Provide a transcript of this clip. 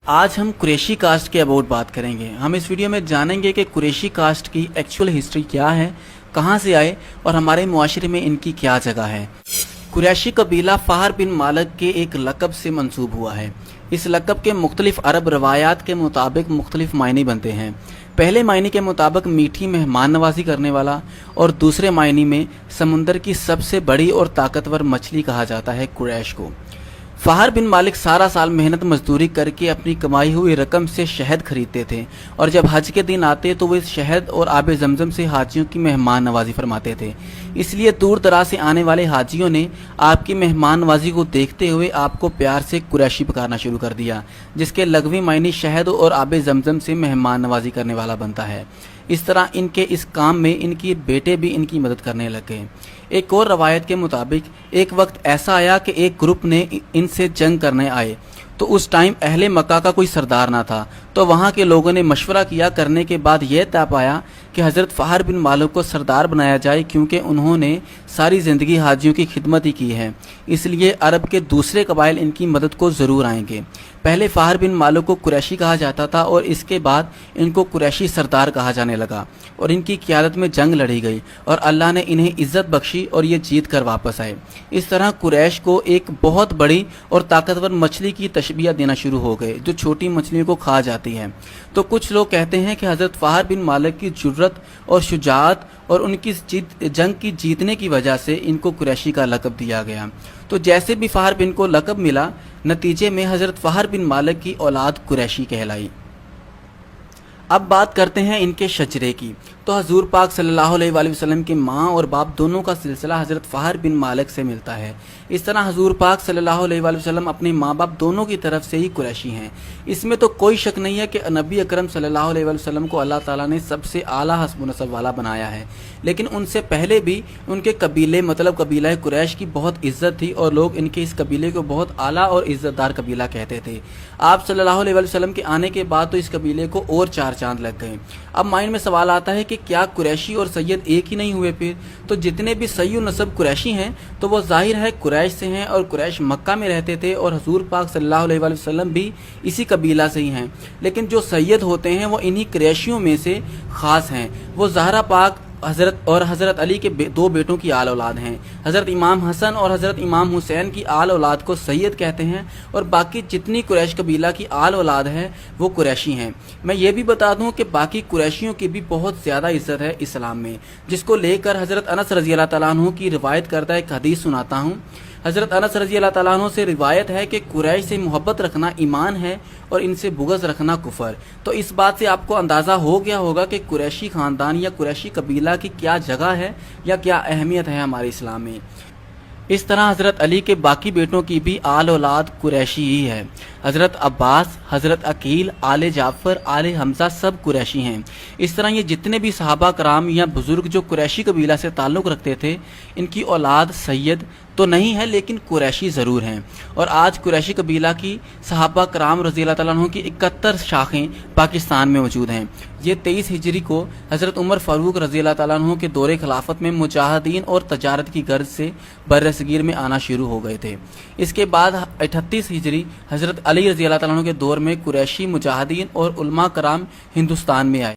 आज हम कुरैशी कास्ट के अबाउट बात करेंगे। हम इस वीडियो में जानेंगे कि कुरैशी कास्ट की एक्चुअल हिस्ट्री क्या है, कहाँ से आए और हमारे मुआशरे में इनकी क्या जगह है। कुरैशी कबीला फ़हर बिन मालिक के एक लक़ब से मंसूब हुआ है। इस लक़ब के मुख्तलिफ अरब रवायात के मुताबिक मुख्तलिफ मायने बनते हैं। पहले मायने के मुताबिक मीठी मेहमान नवाजी करने वाला और दूसरे मायने में समुंदर की सबसे बड़ी और ताकतवर मछली कहा जाता है कुरैश को। फ़हर बिन मालिक सारा साल मेहनत मजदूरी करके अपनी कमाई हुई रकम से शहद खरीदते थे और जब हज के दिन आते तो वो इस शहद और आब जमजम से हाजियों की मेहमान नवाजी फरमाते थे। इसलिए दूर दराज से आने वाले हाजियों ने आपकी मेहमान नवाजी को देखते हुए आपको प्यार से कुरैशी पुकारना शुरू कर दिया, जिसके लग़वी मायने शहद और आब जमजम से मेहमान नवाजी करने वाला बनता है। इस तरह इनके इस काम में इनके बेटे भी इनकी मदद करने लग गए। एक और रवायत के मुताबिक एक वक्त ऐसा आया कि एक ग्रुप ने इनसे जंग करने आए, तो उस टाइम अहले मक्का का कोई सरदार ना था, तो वहाँ के लोगों ने मशवरा किया। करने के बाद यह तय पाया कि हज़रत फ़हर बिन मालिक को सरदार बनाया जाए, क्योंकि उन्होंने सारी ज़िंदगी हाजियों की खिदमत ही की है, इसलिए अरब के दूसरे कबाइल इनकी मदद को ज़रूर आएंगे। पहले फ़हर बिन मालिक को कुरैशी कहा जाता था और इसके बाद इनको कुरैशी सरदार कहा जाने लगा और इनकी क़ियादत में जंग लड़ी गई और अल्लाह ने इन्हें इज़्ज़त बख्शी और ये जीत कर वापस आए। इस तरह कुरैश को एक बहुत बड़ी और ताकतवर मछली की तशबीह देना शुरू हो गए, जो छोटी मछलियों को खा जाती है। तो कुछ लोग कहते हैं कि हज़रत फ़हर बिन मालिक की जुर्रत और शुजाअत और उनकी जंग की जीतने की वजह से इनको कुरैशी का लक़ब दिया गया। तो जैसे भी फ़हर बिन को लक़ब मिला, नतीजे में हज़रत फ़हर बिन मालिक की औलाद कुरैशी कहलाई। अब बात करते हैं इनके शजरे की। तो हजूर पाक सल्लल्लाहु अलैहि वसल्लम के माँ और बाप दोनों का सिलसिला हज़रत फ़हर बिन मालिक से मिलता है। इस तरह हजूर पाक सल्लल्लाहु अलैहि वसल्लम अपने माँ बाप दोनों की तरफ से ही कुरैशी हैं। इसमें तो कोई शक नहीं है कि नबी अकरम सल्लल्लाहु अलैहि वसल्लम को अल्लाह ताला ने सबसे आला हस्ब नसब वाला बनाया है, लेकिन उनसे पहले भी उनके कबीले मतलब कबीला कुरैश की बहुत इज्जत थी और लोग इनके इस कबीले को बहुत आला और इज़्ज़तदार कबीला कहते थे। आप सल्लल्लाहु अलैहि वसल्लम के आने के बाद तो इस कबीले को और चार चांद लग गए। अब माइंड में सवाल आता है कि क्या कुरैशी और सैयद एक ही नहीं हुए? फिर तो जितने भी सही नसब कुरैशी हैं तो वो जाहिर है कुरैश से हैं और कुरैश मक्का में रहते थे और हजूर पाक सल्लल्लाहु अलैहि वसल्लम भी इसी कबीला से ही हैं। लेकिन जो सैयद होते हैं वो इन्हीं कुरैशियों में से ख़ास हैं। वो ज़हरा पाक हज़रत अली के दो बेटों की आल औलाद हैं। हज़रत इमाम हसन और हज़रत इमाम हुसैन की आल औलाद को सैयद कहते हैं और बाकी जितनी कुरैश कबीला की आल औलाद है वो कुरैशी हैं। मैं ये भी बता दूं कि बाकी कुरैशियों की भी बहुत ज़्यादा इज़्ज़त है इस्लाम में, जिसको लेकर हज़रत अनस रज़ी अल्लाह तआला अन्हु की रिवायत करता एक हदीस सुनाता हूँ। हज़रत अनस रज़ी अल्लाह तआला अन्हु से रिवायत है कि कुरैश से मोहब्बत रखना ईमान है और इनसे बुग़्ज़ रखना कुफ़र। तो इस बात से आपको अंदाज़ा हो गया होगा कि कुरैशी ख़ानदान या कुरैशी कबीला की क्या जगह है या क्या अहमियत है हमारे इस्लाम में। इस तरह हज़रत अली के बाकी बेटों की भी आल औलाद कुरैशी ही है। हज़रत अब्बास, हज़रत अकील, आले जाफ़र, आले हमज़ा सब कुरैशी हैं। इस तरह ये जितने भी सहाबा कराम या बुज़ुर्ग जो कुरैशी कबीला से ताल्लुक़ रखते थे, इनकी औलाद सैयद तो नहीं है लेकिन कुरैशी ज़रूर हैं। और आज कुरैशी कबीला की सहाबा कराम रज़ी अल्लाह तआला अन्हु की 71 शाखें पाकिस्तान में मौजूद हैं। ये 23 हिजरी को हज़रत उमर फ़ारूक रज़ी अल्लाह तआला अन्हु के दौरे खिलाफत में मुजाहिदीन और तजारत की गर्ज से बर्रसगीर में आना शुरू हो गए थे। इसके बाद 38 हिजरी हज़रत अली रज़ी अल्लाह तआला अन्हु के दौर में कुरैशी मुजाहिदीन और उलमा कराम हिंदुस्तान में आए।